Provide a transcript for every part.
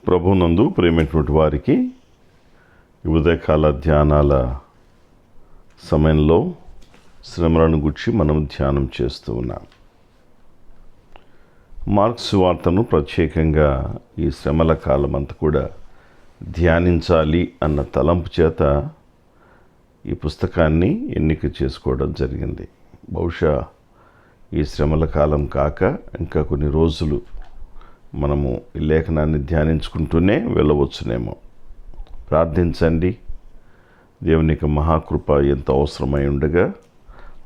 ప్రభునందు ప్రేమైనటువంటి వారికి ఉదయకాల ధ్యానాల సమయంలో శ్రమలను గురించి మనం ధ్యానం చేస్తూ ఉన్నాం. మార్క్స్ సువార్తను ప్రత్యేకంగా ఈ శ్రమల కాలం అంతా కూడా ధ్యానించాలి అన్న తలంపు చేత ఈ పుస్తకాన్ని ఎన్నిక చేసుకోవడం జరిగింది. బహుశా ఈ శ్రమల కాలం కాక ఇంకా కొన్ని రోజులు మనము ఈ లేఖనాన్ని ధ్యానించుకుంటూనే వెళ్ళవచ్చునేమో. ప్రార్థించండి. దేవుని యొక్క మహాకృప ఎంత అవసరమై ఉండగా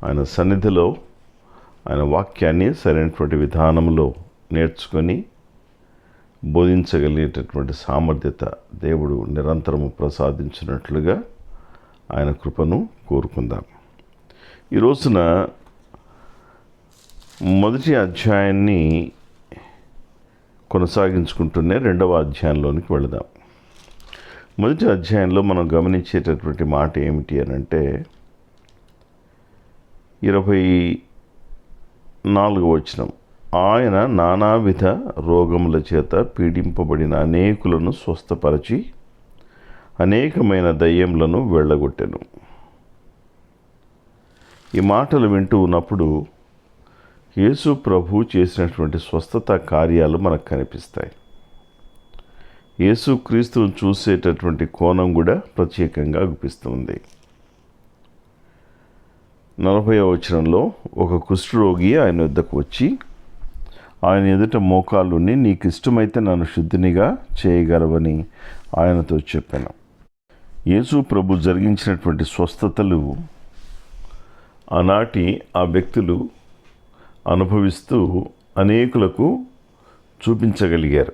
ఆయన సన్నిధిలో ఆయన వాక్యాన్ని సరైనటువంటి విధానంలో నేర్చుకొని బోధించగలిగేటటువంటి సామర్థ్యత దేవుడు నిరంతరము ప్రసాదించినట్లుగా ఆయన కృపను కోరుకుందాం. ఈ రోజున మొదటి అధ్యాయాన్ని కొనసాగించుకుంటూనే రెండవ అధ్యాయంలోనికి వెళదాం. మొదటి అధ్యాయంలో మనం గమనించేటటువంటి మాట ఏమిటి అని అంటే 24వ వచనం, ఆయన నానావిధ రోగముల చేత పీడింపబడిన అనేకులను స్వస్థపరచి అనేకమైన దయ్యములను వెళ్ళగొట్టెను. ఈ మాటలు వింటూ ఉన్నప్పుడు యేసు ప్రభు చేసినటువంటి స్వస్థత కార్యాలు మనకు కనిపిస్తాయి. యేసు క్రీస్తును చూసేటటువంటి కోణం కూడా ప్రత్యేకంగా అగుపిస్తుంది. 40వ వచనంలో ఒక కుష్ఠరోగి ఆయన వద్దకు వచ్చి ఆయన ఎదుట మోకాళ్ళుని, నీకు ఇష్టమైతే నన్ను శుద్ధినిగా చేయగలవని ఆయనతో చెప్పాను. యేసు ప్రభు జరిగించినటువంటి స్వస్థతలు ఆనాటి ఆ వ్యక్తులు అనుభవిస్తూ అనేకులకు చూపించగలిగారు.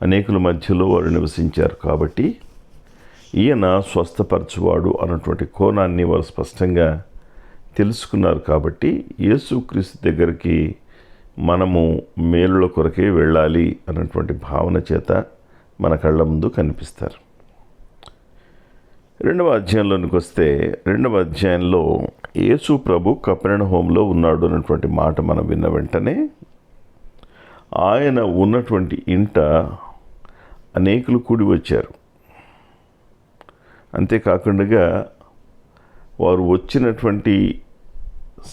అనేకుల మధ్యలో వారు నివసించారు. కాబట్టి ఈయన స్వస్థపరచువాడు అన్నటువంటి కోణాన్ని వారు స్పష్టంగా తెలుసుకున్నారు. కాబట్టి యేసుక్రీస్తు దగ్గరికి మనము మేలుల కొరకే వెళ్ళాలి అన్నటువంటి భావన చేత మన కళ్ళ ముందు కనిపిస్తారు. రెండవ అధ్యాయంలోనికి వస్తే, రెండవ అధ్యాయంలో యేసు ప్రభు కపెర్నహూములో ఉన్నాడు అన్నటువంటి మాట మనం విన్న వెంటనే ఆయన ఉన్నటువంటి ఇంట అనేకులు కూడి వచ్చారు. అంతేకాకుండా వారు వచ్చినటువంటి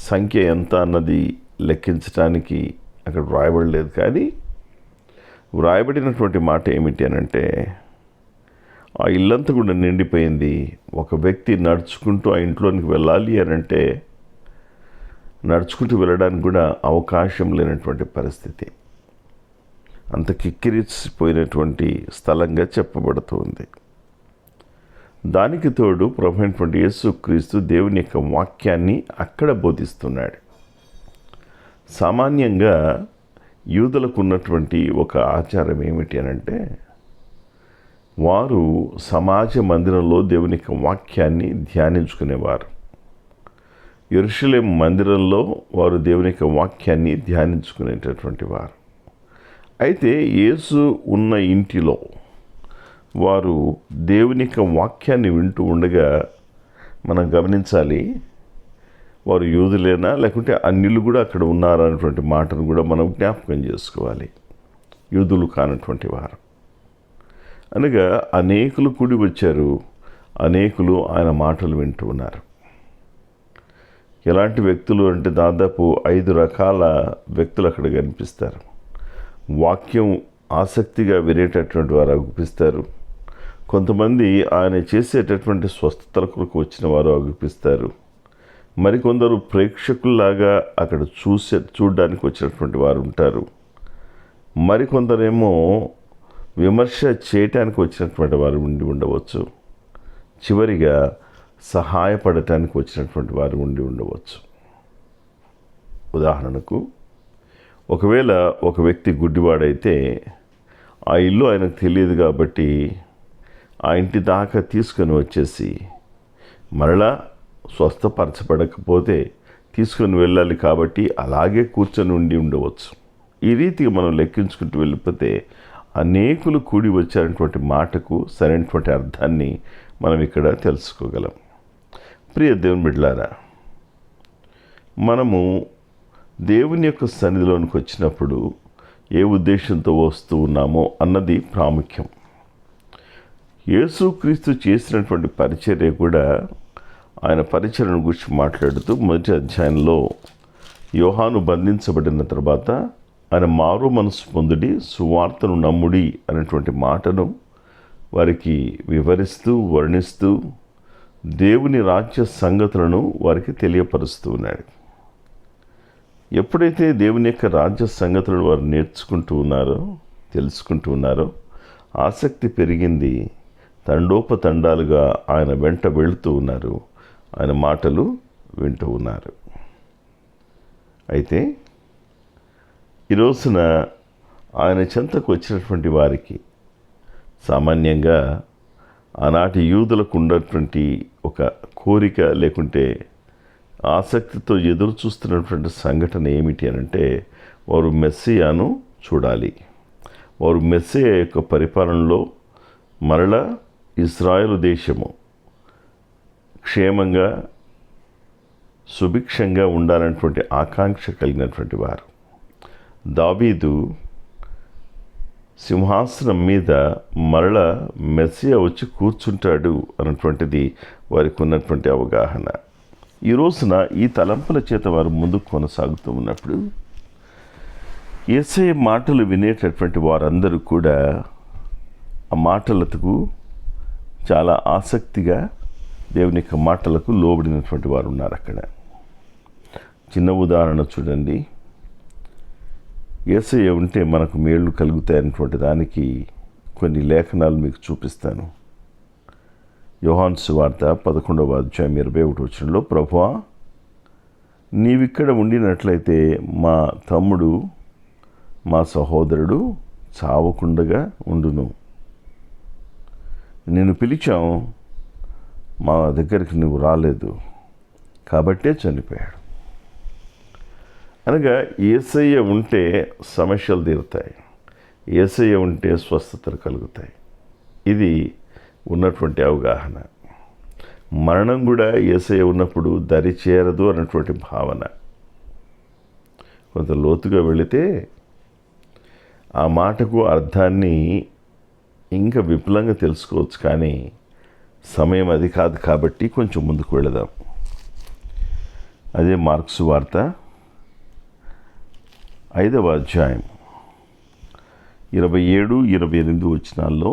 సంఖ్య ఎంత అన్నది లెక్కించడానికి అక్కడ వ్రాయబడలేదు. కానీ వ్రాయబడినటువంటి మాట ఏమిటి అని అంటే, ఆ ఇల్లంతా కూడా నిండిపోయింది. ఒక వ్యక్తి నడుచుకుంటూ ఆ ఇంట్లోనికి వెళ్ళాలి అని అంటే నడుచుకుంటూ వెళ్ళడానికి కూడా అవకాశం లేనటువంటి పరిస్థితి. అంత కిక్కిరిసిపోయినటువంటి స్థలంగా చెప్పబడుతుంది. దానికి తోడు ప్రభు అయినటువంటి యేసుక్రీస్తు దేవుని యొక్క వాక్యాన్ని అక్కడ బోధిస్తున్నాడు. సామాన్యంగా యూదులకు ఉన్నటువంటి ఒక ఆచారం ఏమిటి అని అంటే, వారు సమాజ మందిరంలో దేవుని యొక్క వాక్యాన్ని ధ్యానించుకునేవారు. యెరూషలేము మందిరంలో వారు దేవుని యొక్క వాక్యాన్ని ధ్యానించుకునేటటువంటి వారు. అయితే యేసు ఉన్న ఇంటిలో వారు దేవుని యొక్క వాక్యాన్ని వింటూ ఉండగా మనం గమనించాలి, వారు యూదులేనా లేకుంటే అన్యులు కూడా అక్కడ ఉన్నారన్నటువంటి మాటను కూడా మనం జ్ఞాపకం చేసుకోవాలి. యూదులు కానటువంటి వారు అనగా అనేకులు కూడి వచ్చారు. అనేకులు ఆయన మాటలు వింటూ ఉన్నారు. ఎలాంటి వ్యక్తులు అంటే దాదాపు 5 రకాల వ్యక్తులు అక్కడ కనిపిస్తారు. వాక్యం ఆసక్తిగా వినేటటువంటి వారు అగుపిస్తారు. కొంతమంది ఆయన చేసేటటువంటి స్వస్థతల కొరకు వచ్చిన వారు అగుపిస్తారు. మరికొందరు ప్రేక్షకుల్లాగా అక్కడ చూడడానికి వచ్చినటువంటి వారు ఉంటారు. మరికొందరేమో విమర్శ చేయటానికి వచ్చినటువంటి వారు ఉండి ఉండవచ్చు. చివరిగా సహాయపడటానికి వచ్చినటువంటి వారు ఉండి ఉండవచ్చు. ఉదాహరణకు, ఒకవేళ ఒక వ్యక్తి గుడ్డివాడైతే ఆ ఇల్లు ఆయనకు తెలియదు కాబట్టి ఆ ఇంటి దాకా తీసుకొని వచ్చేసి మరలా స్వస్థపరచబడకపోతే తీసుకొని వెళ్ళాలి కాబట్టి అలాగే కూర్చొని ఉండి ఉండవచ్చు. ఈ రీతిగా మనం లెక్కించుకుంటూ వెళ్ళిపోతే అనేకులు కూడి వచ్చేటువంటి మాటకు సరైనటువంటి అర్థాన్ని మనం ఇక్కడ తెలుసుకోగలం. ప్రియ దేవుని బిడ్డలారా, మనము దేవుని యొక్క సన్నిధిలోనికి వచ్చినప్పుడు ఏ ఉద్దేశంతో వస్తూ ఉన్నామో అన్నది ప్రాముఖ్యం. యేసుక్రీస్తు చేసినటువంటి పరిచర్య కూడా, ఆయన పరిచర్యను గురించి మాట్లాడుతూ మొదటి అధ్యాయంలో యోహాను బంధించబడిన తర్వాత ఆయన మారు మనసు పొందుడి, సువార్తను నమ్ముడి అనేటువంటి మాటను వారికి వివరిస్తూ వర్ణిస్తూ దేవుని రాజ్య సంగతులను వారికి తెలియపరుస్తూ ఉన్నాడు. ఎప్పుడైతే దేవుని యొక్క రాజ్య సంగతులను వారు నేర్చుకుంటూ ఉన్నారో, తెలుసుకుంటూ ఉన్నారో, ఆసక్తి పెరిగింది. తండోపతండాలుగా ఆయన వెంట వెళుతూ ఉన్నారు, ఆయన మాటలు వింటూ ఉన్నారు. అయితే ఈ రోజున ఆయన చెంతకు వచ్చినటువంటి వారికి సామాన్యంగా ఆనాటి యూదులకు ఉన్నటువంటి ఒక కోరిక లేకుంటే ఆసక్తితో ఎదురు చూస్తున్నటువంటి సంఘటన ఏమిటి అనంటే, వారు మెస్సియాను చూడాలి. వారు మెస్సియా యొక్క పరిపాలనలో మరలా ఇశ్రాయేలు దేశము క్షేమంగా సుభిక్షంగా ఉండాలన్నటువంటి ఆకాంక్ష కలిగినటువంటి వారు. దావీదు సింహాసనం మీద మరల మెస్సియా వచ్చి కూర్చుంటాడు అన్నటువంటిది వారికి ఉన్నటువంటి అవగాహన. ఈ రోజున ఈ తలంపుల చేత వారు ముందుకు కొనసాగుతూ ఉన్నప్పుడు యేసయ్య మాటలు వినేటటువంటి వారందరూ కూడా ఆ మాటలకు చాలా ఆసక్తిగా దేవుని యొక్క మాటలకు లోబడినటువంటి వారు ఉన్నారు. అక్కడ చిన్న ఉదాహరణ చూడండి. యేసయ్య ఉంటే మనకు మేళ్ళు కలుగుతాయన్నటువంటి దానికి కొన్ని లేఖనాలు మీకు చూపిస్తాను. యోహాను సువార్త 11వ అధ్యాయం 21వ వచనంలో, ప్రభువా, నీవిక్కడ ఉండినట్లయితే మా తమ్ముడు, మా సహోదరుడు చావకుండగా ఉండును. నేను పిలిచాం, మా దగ్గరికి నువ్వు రాలేదు, కాబట్టే చనిపోయాడు. అనగా యేసయ్య ఉంటే సమస్యలు తీరుతాయి, యేసయ్య ఉంటే స్వస్థతలు కలుగుతాయి. ఇది ఉన్నటువంటి అవగాహన. మరణం కూడా యేసయ్య ఉన్నప్పుడు దరి చేరదు అన్నటువంటి భావన. కొంత లోతుగా వెళితే ఆ మాటకు అర్థాన్ని ఇంకా విపులంగా తెలుసుకోవచ్చు, కానీ సమయం అది కాదు కాబట్టి కొంచెం ముందుకు వెళదాం. అదే మార్కు సువార్త 5వ అధ్యాయం 27-28 వచనాల్లో,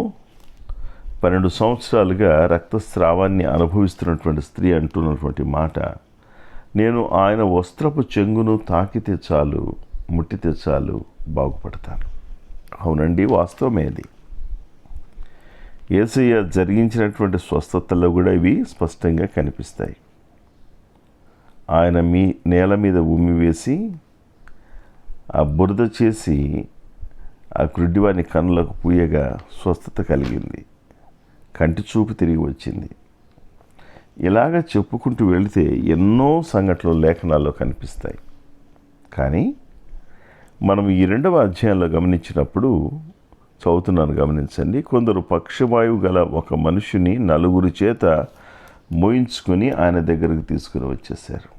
12 సంవత్సరాలుగా రక్తస్రావాన్ని అనుభవిస్తున్నటువంటి స్త్రీ అంటున్నటువంటి మాట, నేను ఆయన వస్త్రపు చెంగును తాకితే చాలు, ముట్టితే చాలు, బాగుపడతాను. అవునండి, వాస్తవమేది. యేసయ్య జరిగించినటువంటి స్వస్థతల్లో కూడా ఇవి స్పష్టంగా కనిపిస్తాయి. ఆయన నేల మీద ఉమ్మి వేసి ఆ బురద చేసి ఆ గ్రుడ్డివాని కన్నులకు పూయగా స్వస్థత కలిగింది, కంటి చూపు తిరిగి వచ్చింది. ఇలాగ చెప్పుకుంటూ వెళితే ఎన్నో సంఘటనలు లేఖనాల్లో కనిపిస్తాయి. కానీ మనం ఈ 2వ అధ్యాయంలో గమనించినప్పుడు, చదువుతున్నాను గమనించండి, కొందరు పక్షవాయువు గల ఒక మనుషుని 4 చేత మోయించుకొని ఆయన దగ్గరికి తీసుకుని వచ్చేసారు.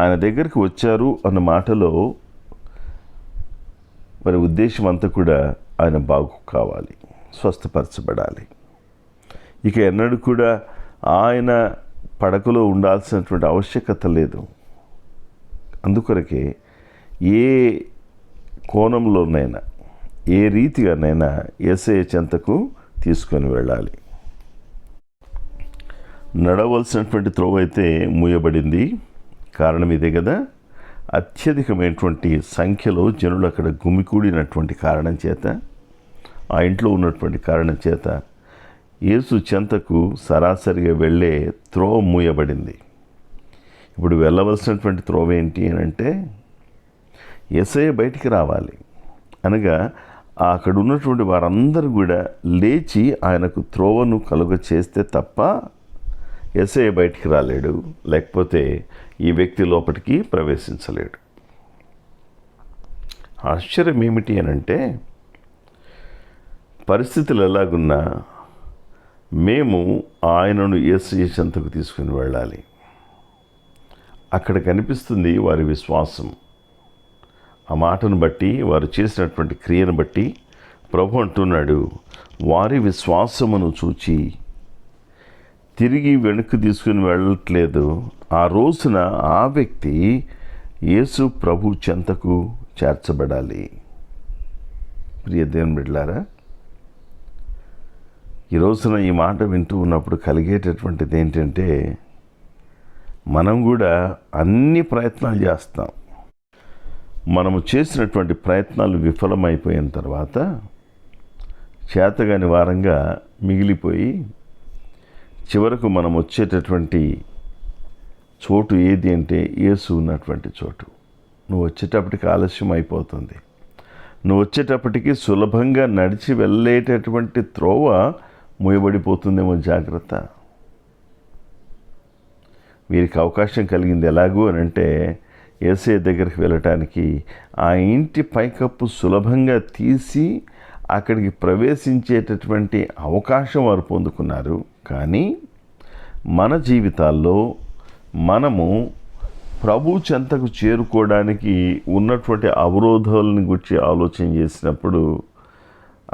ఆయన దగ్గరికి వచ్చారు అన్న మాటలో మరి ఉద్దేశం అంతా కూడా ఆయన బాగు కావాలి, స్వస్థపరచబడాలి. ఇక ఎన్నడూ కూడా ఆయన పడకలో ఉండాల్సినటువంటి ఆవశ్యకత లేదు. అందుకొరకే ఏ కోణంలోనైనా, ఏ రీతిగానైనా యేసయ్య చెంతకు తీసుకొని వెళ్ళాలి. నడవలసినటువంటి త్రోవ అయితే మూయబడింది. కారణం ఇదే కదా, అత్యధికమైనటువంటి సంఖ్యలో జనులు అక్కడ గుమికూడినటువంటి కారణం చేత, ఆ ఇంట్లో ఉన్నటువంటి కారణం చేత యేసు చెంతకు సరాసరిగా వెళ్ళే త్రోవ మూయబడింది. ఇప్పుడు వెళ్ళవలసినటువంటి త్రోవ ఏంటి అని అంటే, యేసయ్య బయటికి రావాలి. అనగా అక్కడ ఉన్నటువంటి వారందరూ కూడా లేచి ఆయనకు త్రోవను కలుగ చేస్తే తప్ప యేసయ్య బయటికి రాలేడు, లేకపోతే ఈ వ్యక్తి లోపలికి ప్రవేశించలేడు. ఆశ్చర్యం ఏమిటి అనంటే, పరిస్థితులు ఎలాగున్నా మేము ఆయనను యేసయ్య చెంతకు తీసుకుని వెళ్ళాలి. అక్కడ కనిపిస్తుంది వారి విశ్వాసం. ఆ మాటను బట్టి, వారు చేసినటువంటి క్రియను బట్టి ప్రభు అంటున్నాడు, వారి విశ్వాసమును చూచి తిరిగి వెనక్కి తీసుకుని వెళ్ళట్లేదు. ఆ రోజున ఆ వ్యక్తి యేసు ప్రభు చెంతకు చేర్చబడాలి. ప్రియ దేవుని బిడ్డలారా, ఈ రోజున ఈ మాట వింటూ ఉన్నప్పుడు కలిగేటటువంటిది ఏంటంటే, మనం కూడా అన్ని ప్రయత్నాలు చేస్తాం. మనము చేసినటువంటి ప్రయత్నాలు విఫలమైపోయిన తర్వాత చేతగాని వారంగా మిగిలిపోయి చివరకు మనం వచ్చేటటువంటి చోటు ఏది అంటే యేసు ఉన్నటువంటి చోటు. నువ్వు వచ్చేటప్పటికి ఆలస్యం అయిపోతుంది. నువ్వు వచ్చేటప్పటికి సులభంగా నడిచి వెళ్ళేటటువంటి త్రోవ మూయబడిపోతుందేమో, జాగ్రత్త. వీరికి అవకాశం కలిగింది ఎలాగూ అని అంటే, యేసయ్య దగ్గరికి వెళ్ళటానికి ఆ ఇంటి పైకప్పు సులభంగా తీసి అక్కడికి ప్రవేశించేటటువంటి అవకాశం వారు పొందుకున్నారు. కానీ మన జీవితాల్లో మనము ప్రభు చెంతకు చేరుకోవడానికి ఉన్నటువంటి అవరోధాలను గురించి ఆలోచన చేసినప్పుడు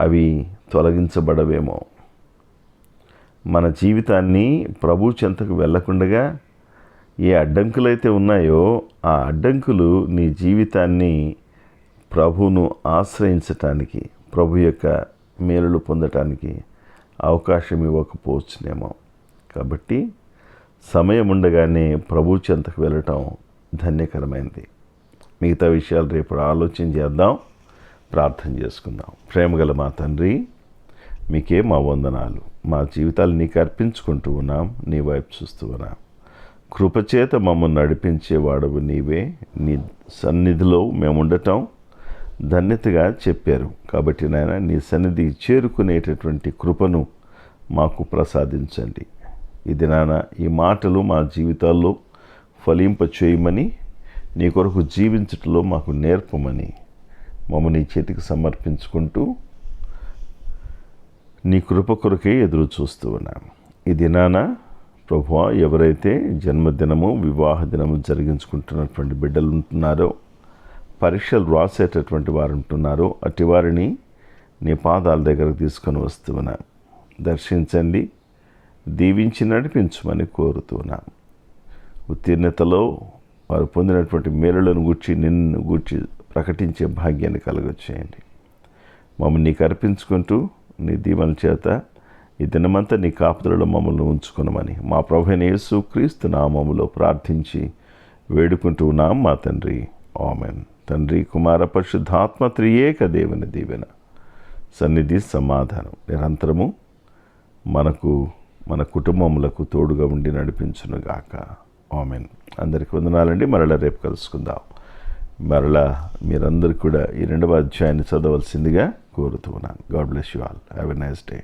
అవి తొలగించబడవేమో. మన జీవితాన్ని ప్రభు చెంతకు వెళ్ళకుండగా ఏ అడ్డంకులైతే ఉన్నాయో ఆ అడ్డంకులు నీ జీవితాన్ని ప్రభువును ఆశ్రయించటానికి, ప్రభు యొక్క మేలులు పొందటానికి అవకాశం ఇవ్వకపోవచ్చునేమో. కాబట్టి సమయం ఉండగానే ప్రభు చెంతకు వెళ్ళటం ధన్యకరమైనది. మిగతా విషయాలు రేపు ఆలోచన చేద్దాం, ప్రార్థన చేసుకుందాం. ప్రేమగల మా తండ్రి, మీకే మా వందనాలు. మా జీవితాలు నీకు అర్పించుకుంటూ ఉన్నాం, నీ వైపు చూస్తూ ఉన్నాం. కృపచేత మమ్మల్ని నడిపించేవాడవు నీవే. నీ సన్నిధిలో మేము ఉండటం ధన్యతగా చెప్పారు. కాబట్టి నాయన, నీ సన్నిధి చేరుకునేటటువంటి కృపను మాకు ప్రసాదించండి. ఇది నాన్న, ఈ మాటలు మా జీవితాల్లో ఫలింప చేయమని, నీ కొరకు జీవించటంలో మాకు నేర్పమని మమ్మల్ని నీ చేతికి సమర్పించుకుంటూ నీ కృప కొరకే ఎదురు చూస్తూ ఉన్నాం. ఈ దినాన ప్రభువా, ఎవరైతే జన్మదినము, వివాహ దినము జరిగించుకుంటున్నటువంటి బిడ్డలు ఉంటున్నారో, పరీక్షలు రాసేటటువంటి వారు ఉంటున్నారో, అట్టి వారిని నీ పాదాల దగ్గరకు తీసుకొని వస్తూ ఉన్నాం. దర్శించండి, దీవించి నడిపించమని కోరుతున్నాం. ఉత్తీర్ణతలో వారు పొందినటువంటి మేలులను గూర్చి, నిన్ను గూర్చి ప్రకటించే భాగ్యాన్ని కలుగచేయండి. మమ్మల్ని నీకు అర్పించుకుంటూ నీ దీవెనల చేత ఈ దినమంతా నీ కాపుదలలో మమ్మల్ని ఉంచుకునమని మా ప్రభువైన యేసు క్రీస్తు నామములో ప్రార్థించి వేడుకుంటూ ఉన్నాం మా తండ్రి. ఆమెన్. తండ్రి, కుమార, పరిశుద్ధాత్మ త్రియేక దేవుని దీవెన, సన్నిధి, సమాధానం నిరంతరము మనకు, మన కుటుంబములకు తోడుగా ఉండి నడిపించునుగాక. ఆమెన్. అందరికీ వందనాలండి. మరలా రేపు కలుసుకుందాం. మరలా మీరందరూ కూడా ఈ 2వ అధ్యాయాన్ని చదవలసిందిగా కోరుతూ ఉన్నాను. God bless you all. Have a nice day.